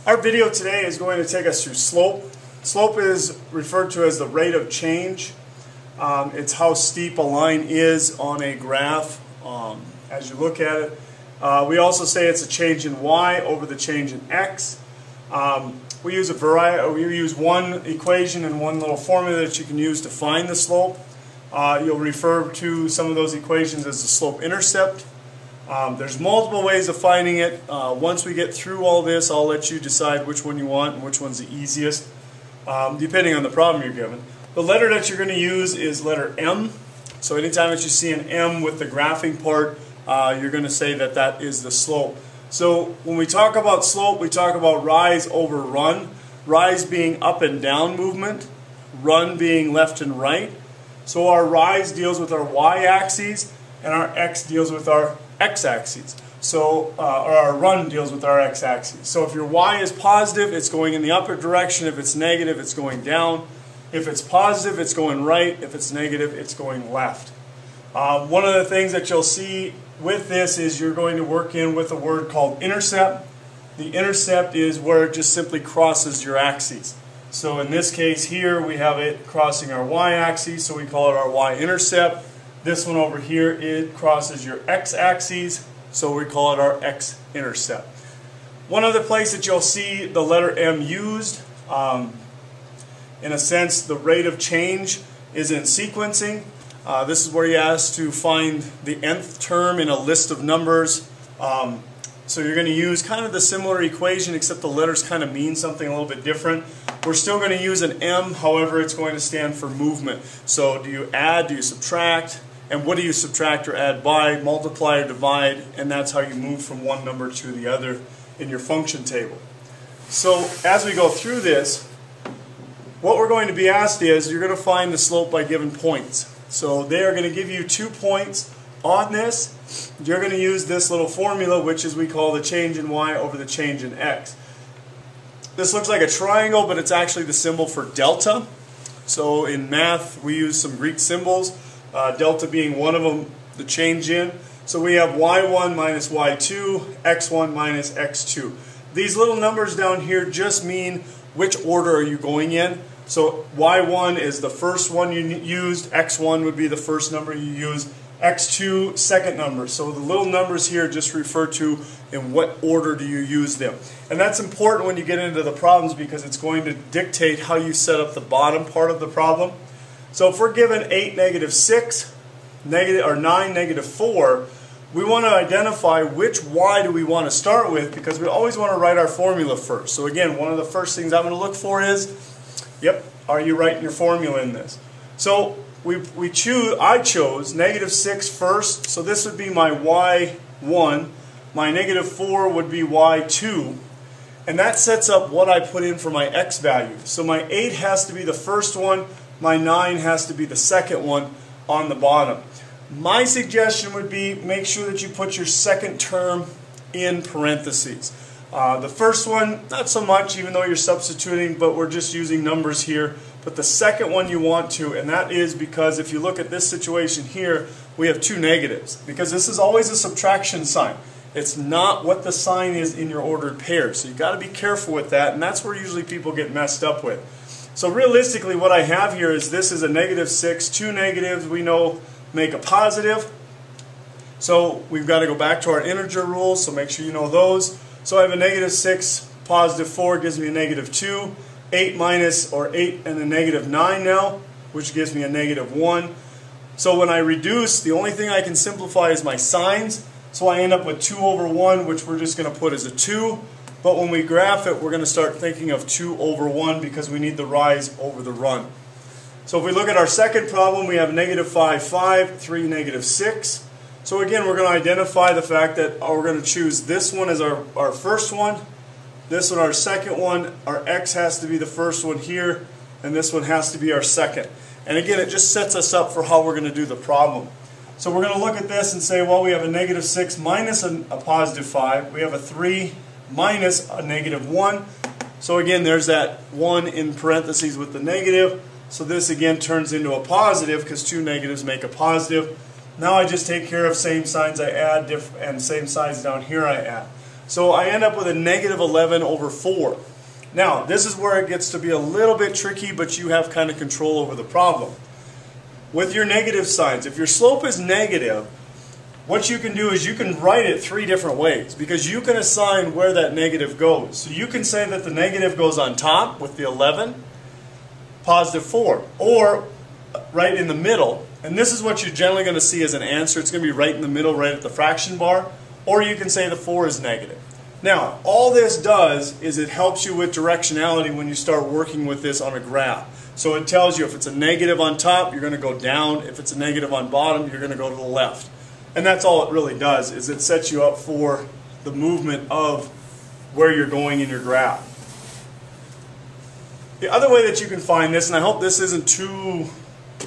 Our video today is going to take us through slope. Slope is referred to as the rate of change. It's how steep a line is on a graph as you look at it. We also say it's a change in y over the change in x. We use one equation and one little formula that you can use to find the slope. You'll refer to some of those equations as the slope-intercept. There's multiple ways of finding it. Once we get through all this, I'll let you decide which one you want and which one's the easiest, depending on the problem you're given. The letter that you're going to use is letter M. So anytime that you see an M with the graphing part, you're going to say that that is the slope. So when we talk about slope, we talk about rise over run. Rise being up and down movement, run being left and right. So our rise deals with our y-axis and our x deals with our x-axis. So or our run deals with our x-axis. So if your y is positive, it's going in the upper direction. If it's negative, it's going down. If it's positive, it's going right. If it's negative, it's going left. One of the things that you'll see with this is you're going to work in with a word called intercept. The intercept is where it just simply crosses your axes. So in this case here, we have it crossing our y-axis, so we call it our y-intercept. This one over here, it crosses your x-axis, so we call it our x-intercept. One other place that you'll see the letter M used, in a sense, the rate of change is in sequencing. This is where you ask to find the nth term in a list of numbers. So you're going to use kind of the similar equation, except the letters kind of mean something a little bit different. We're still going to use an M, however, it's going to stand for movement. So do you add, do you subtract, and what do you subtract or add by, multiply or divide, and that's how you move from one number to the other in your function table. So as we go through this, what we're going to be asked is, you're going to find the slope by given points. So they are going to give you 2 points on this. You're going to use this little formula, which is we call the change in y over the change in x. This looks like a triangle, but it's actually the symbol for delta. So in math, we use some Greek symbols, delta being one of them, the change in. So we have y1 minus y2, x1 minus x2. These little numbers down here just mean which order are you going in. So y1 is the first one you used, x1 would be the first number you used, x2 second number. So the little numbers here just refer to in what order do you use them. And that's important when you get into the problems because it's going to dictate how you set up the bottom part of the problem. So if we're given 8, negative 6, or 9, negative 4, we want to identify which y do we want to start with because we always want to write our formula first. So again, one of the first things I'm going to look for is, yep, are you writing your formula in this? So I chose negative 6 first, so this would be my y1. My negative 4 would be y2. And that sets up what I put in for my x value. So my 8 has to be the first one, my 9 has to be the second one on the bottom. My suggestion would be make sure that you put your second term in parentheses. The first one, not so much, even though you're substituting, but we're just using numbers here. But the second one you want to, and that is because if you look at this situation here, we have 2 negatives. Because this is always a subtraction sign. It's not what the sign is in your ordered pairs. So you've got to be careful with that, and that's where usually people get messed up with. So realistically, what I have here is this is a negative 6. 2 negatives, we know, make a positive. So we've got to go back to our integer rules, so make sure you know those. So I have a negative 6, positive 4 gives me a negative 2. 8 minus, or 8 and a negative 9 now, which gives me a negative 1. So when I reduce, the only thing I can simplify is my signs. So I end up with 2 over 1, which we're just going to put as a 2. But when we graph it, we're going to start thinking of 2 over 1 because we need the rise over the run. So if we look at our second problem, we have negative 5, 5, 3, negative 6. So again, we're going to identify the fact that we're going to choose this one as our first one, this one our second one, our x has to be the first one here, and this one has to be our second. And again, it just sets us up for how we're going to do the problem. So we're going to look at this and say, well, we have a negative 6 minus a positive 5. We have a 3 minus a negative 1. So again, there's that 1 in parentheses with the negative. So this again turns into a positive because 2 negatives make a positive. Now I just take care of same signs I add and same signs down here I add. So I end up with a negative 11 over 4. Now, this is where it gets to be a little bit tricky, but you have kind of control over the problem. With your negative signs, if your slope is negative, what you can do is you can write it 3 different ways, because you can assign where that negative goes. So you can say that the negative goes on top with the 11, positive 4, or right in the middle. And this is what you're generally going to see as an answer. It's going to be right in the middle, right at the fraction bar. Or you can say the 4 is negative. Now, all this does is it helps you with directionality when you start working with this on a graph. So it tells you if it's a negative on top, you're going to go down. If it's a negative on bottom, you're going to go to the left. And that's all it really does, is it sets you up for the movement of where you're going in your graph. The other way that you can find this, and I hope this isn't too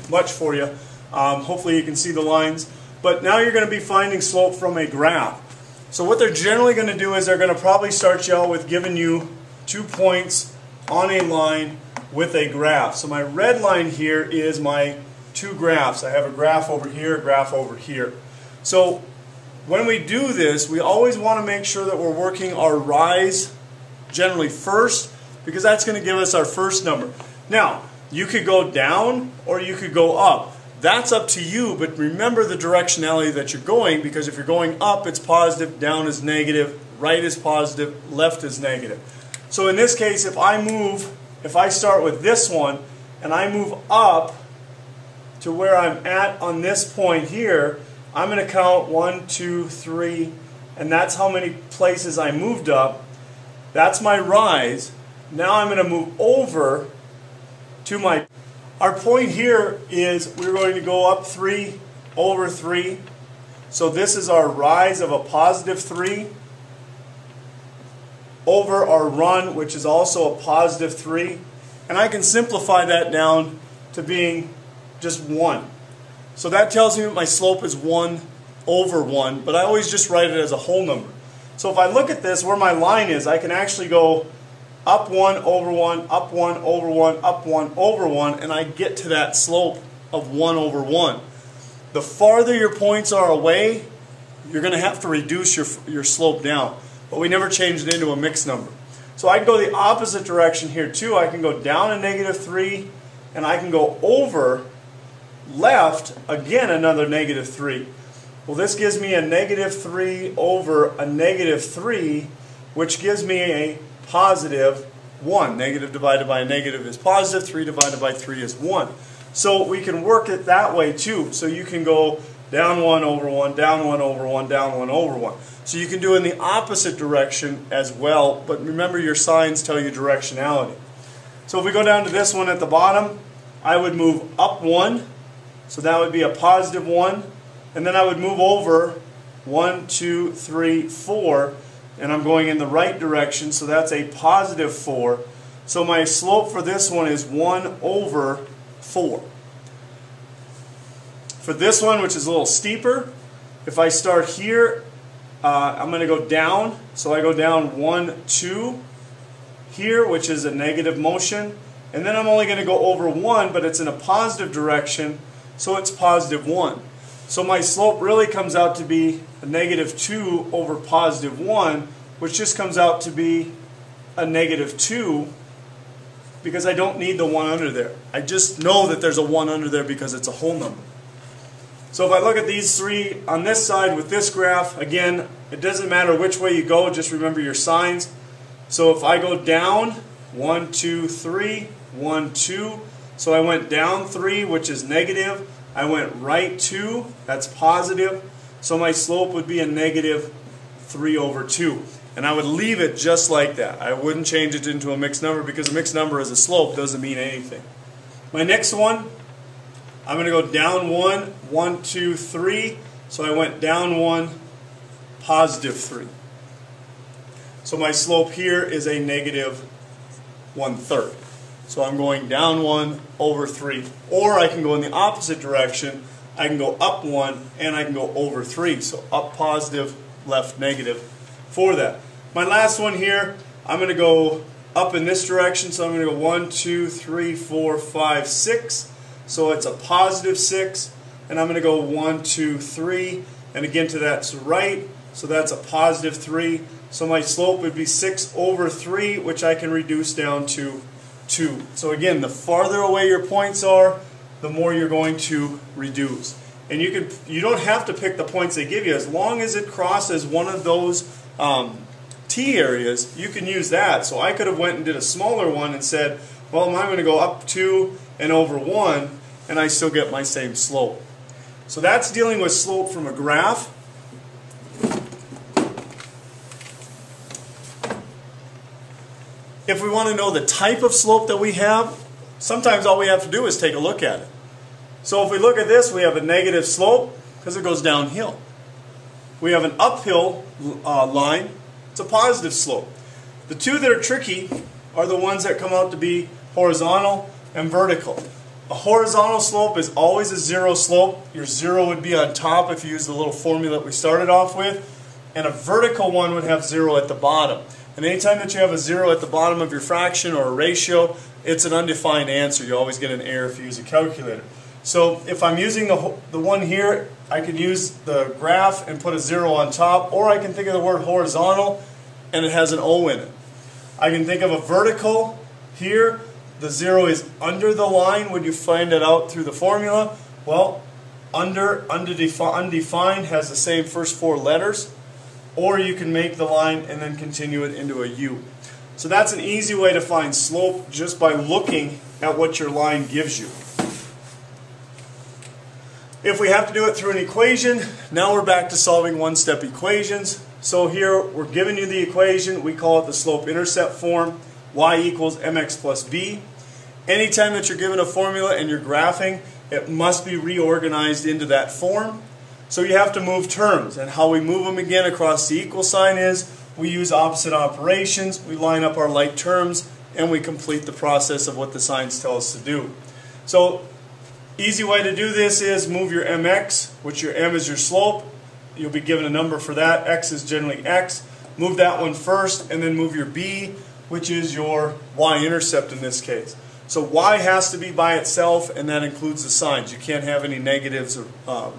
much for you, hopefully you can see the lines, but now you're going to be finding slope from a graph. So what they're generally going to do is they're going to probably start you out with giving you 2 points on a line with a graph. So my red line here is my 2 graphs. I have a graph over here, a graph over here. So when we do this, we always want to make sure that we're working our rise generally first, because that's going to give us our first number. Now, you could go down or you could go up. That's up to you, but remember the directionality that you're going, because if you're going up, it's positive, down is negative, right is positive, left is negative. So in this case, if I start with this one and I move up to where I'm at on this point here, I'm going to count 1, 2, 3, and that's how many places I moved up. That's my rise. Now I'm going to move over to my... Our point here is we're going to go up 3 over 3. So this is our rise of a positive 3 over our run, which is also a positive 3. And I can simplify that down to being just 1. So that tells me that my slope is 1 over 1, but I always just write it as a whole number. So if I look at this, where my line is, I can actually go up 1 over 1, up 1 over 1, up 1 over 1, and I get to that slope of 1 over 1. The farther your points are away, you're going to have to reduce your slope down. But we never changed it into a mixed number. So I can go the opposite direction here too. I can go down a negative 3, and I can go over left, again another negative 3. Well, this gives me a negative 3 over a negative 3, which gives me a positive 1. Negative divided by a negative is positive. 3 divided by 3 is 1. So we can work it that way too. So you can go down 1 over 1, down 1 over 1, down 1 over 1. So you can do it in the opposite direction as well, but remember your signs tell you directionality. So if we go down to this one at the bottom, I would move up 1, so that would be a positive 1, and then I would move over 1, 2, 3, 4, and I'm going in the right direction, so that's a positive 4. So my slope for this one is 1 over 4. For this one, which is a little steeper, if I start here, I'm going to go down. So I go down 1, 2 here, which is a negative motion. And then I'm only going to go over 1, but it's in a positive direction, so it's positive 1. So my slope really comes out to be a negative 2 over positive 1, which just comes out to be a negative 2, because I don't need the 1 under there. I just know that there's a 1 under there because it's a whole number. So if I look at these 3 on this side with this graph, again, it doesn't matter which way you go, just remember your signs. So if I go down, 1, 2, 3, 1, 2, so I went down 3, which is negative. I went right 2, that's positive. So my slope would be a negative 3 over 2. And I would leave it just like that. I wouldn't change it into a mixed number, because a mixed number as a slope doesn't mean anything. My next one, I'm going to go down 1, 1, 2, 3. So I went down 1, positive 3. So my slope here is a negative 1/3. So I'm going down 1 over 3. Or I can go in the opposite direction. I can go up 1 and I can go over 3. So up positive, left negative for that. My last one here, I'm going to go up in this direction. So I'm going to go 1, 2, 3, 4, 5, 6. So it's a positive 6. And I'm going to go 1, 2, 3. And again to that's right. So that's a positive 3. So my slope would be 6 over 3, which I can reduce down to 2. So again, the farther away your points are, the more you're going to reduce. And you don't have to pick the points they give you. As long as it crosses one of those T areas, you can use that. So I could have went and did a smaller one and said, well, I'm going to go up 2 and over 1, and I still get my same slope. So that's dealing with slope from a graph. If we want to know the type of slope that we have, sometimes all we have to do is take a look at it. So if we look at this, we have a negative slope because it goes downhill. We have an uphill line. It's a positive slope. The two that are tricky are the ones that come out to be horizontal and vertical. A horizontal slope is always a zero slope. Your zero would be on top if you use the little formula that we started off with. And a vertical one would have 0 at the bottom. And anytime that you have a 0 at the bottom of your fraction or a ratio, it's an undefined answer. You always get an error if you use a calculator. So if I'm using the one here, I can use the graph and put a 0 on top, or I can think of the word horizontal and it has an O in it. I can think of a vertical here. The 0 is under the line when you find it out through the formula. Well, undefined has the same first 4 letters. Or you can make the line and then continue it into a U. So that's an easy way to find slope just by looking at what your line gives you. If we have to do it through an equation, now we're back to solving one-step equations. So here we're giving you the equation. We call it the slope-intercept form. Y equals mx plus b. Anytime that you're given a formula and you're graphing, it must be reorganized into that form. So you have to move terms, and how we move them again across the equal sign is we use opposite operations, we line up our like terms, and we complete the process of what the signs tell us to do. So easy way to do this is move your mx, which your m is your slope. You'll be given a number for that. X is generally x. Move that one first, and then move your b, which is your y-intercept in this case. So y has to be by itself, and that includes the signs. You can't have any negatives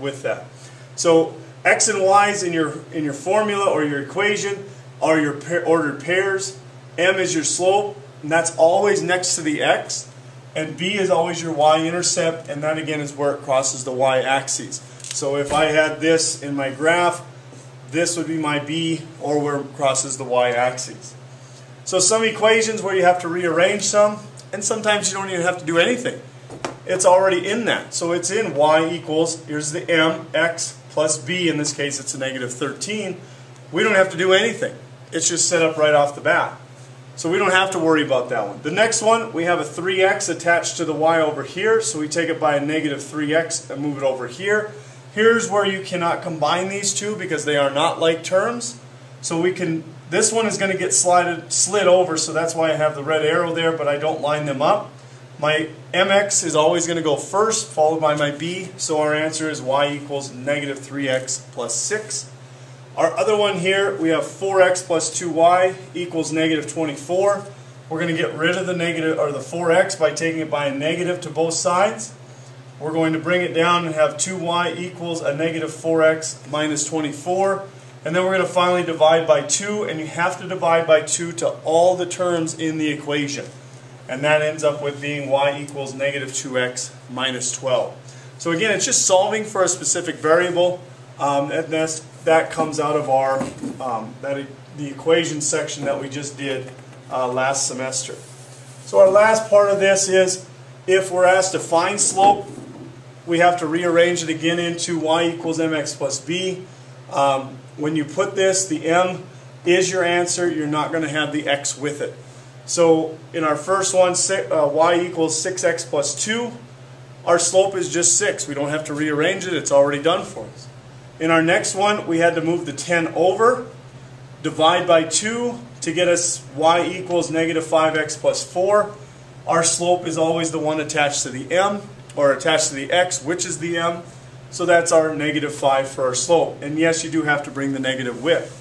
with that. So x and y's in your formula or your equation are your ordered pairs. M is your slope, and that's always next to the x. And b is always your y-intercept, and that again is where it crosses the y-axis. So if I had this in my graph, this would be my b, or where it crosses the y-axis. So some equations where you have to rearrange some, and sometimes you don't even have to do anything. It's already in that. So it's in y equals, here's the m, x plus b, in this case it's a negative 13. We don't have to do anything. It's just set up right off the bat. So we don't have to worry about that one. The next one, we have a 3x attached to the y over here, so we take it by a negative 3x and move it over here. Here's where you cannot combine these two because they are not like terms. So we can, this one is going to get slid over, so that's why I have the red arrow there, but I don't line them up. My mx is always going to go first, followed by my b, so our answer is y equals negative 3x plus 6. Our other one here, we have 4x plus 2y equals negative 24. We're going to get rid of the negative, or the 4x, by taking it by a negative to both sides. We're going to bring it down and have 2y equals a negative 4x minus 24. And then we're going to finally divide by 2, and you have to divide by 2 to all the terms in the equation. And that ends up with being y equals negative 2x minus 12. So again, it's just solving for a specific variable, and that comes out of our the equation section that we just did last semester. So our last part of this is, if we're asked to find slope, we have to rearrange it again into y equals mx plus b. When you put this, the m is your answer. You're not going to have the x with it. So in our first one, y equals 6x plus 2. Our slope is just 6. We don't have to rearrange it. It's already done for us. In our next one, we had to move the 10 over, divide by 2 to get us y equals negative 5x plus 4. Our slope is always the one attached to the m, or attached to the x, which is the m. So that's our negative 5 for our slope. And yes, you do have to bring the negative with.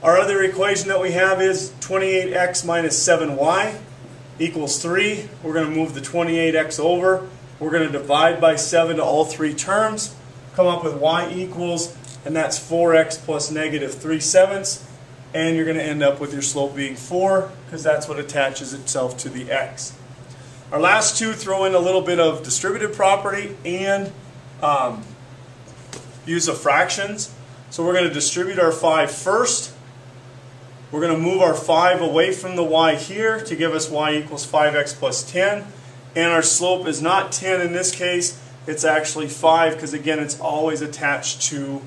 Our other equation that we have is 28x minus 7y equals 3. We're going to move the 28x over. We're going to divide by 7 to all three terms. Come up with y equals, and that's 4x plus negative 3/7. and you're going to end up with your slope being 4 because that's what attaches itself to the x. Our last two throw in a little bit of distributive property and use of fractions. So we're going to distribute our 5 first. We're going to move our 5 away from the y here to give us y equals 5x plus 10. And our slope is not 10 in this case, it's actually 5 because again it's always attached to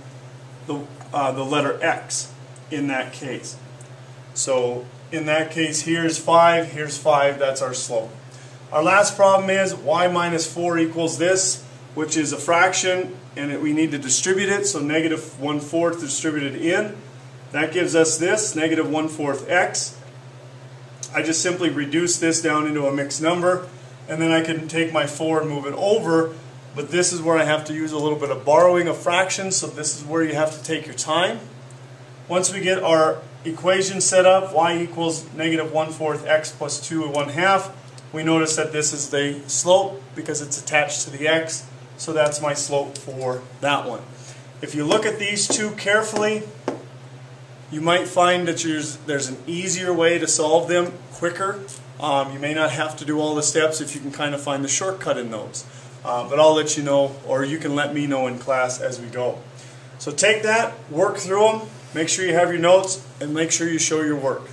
the letter x in that case. So in that case here's 5, that's our slope. Our last problem is y minus 4 equals this, which is a fraction, and we need to distribute it, so negative 1/4 distributed in. That gives us this, negative 1/4 x. I just simply reduce this down into a mixed number, and then I can take my 4 and move it over, but this is where I have to use a little bit of borrowing of fractions, so this is where you have to take your time. Once we get our equation set up, y equals negative 1/4 x plus 2 1/2, we notice that this is the slope because it's attached to the x, so that's my slope for that one. If you look at these two carefully, you might find that there's an easier way to solve them quicker. You may not have to do all the steps if you can kind of find the shortcut in those. But I'll let you know, or you can let me know in class as we go. So take that, work through them, make sure you have your notes, and make sure you show your work.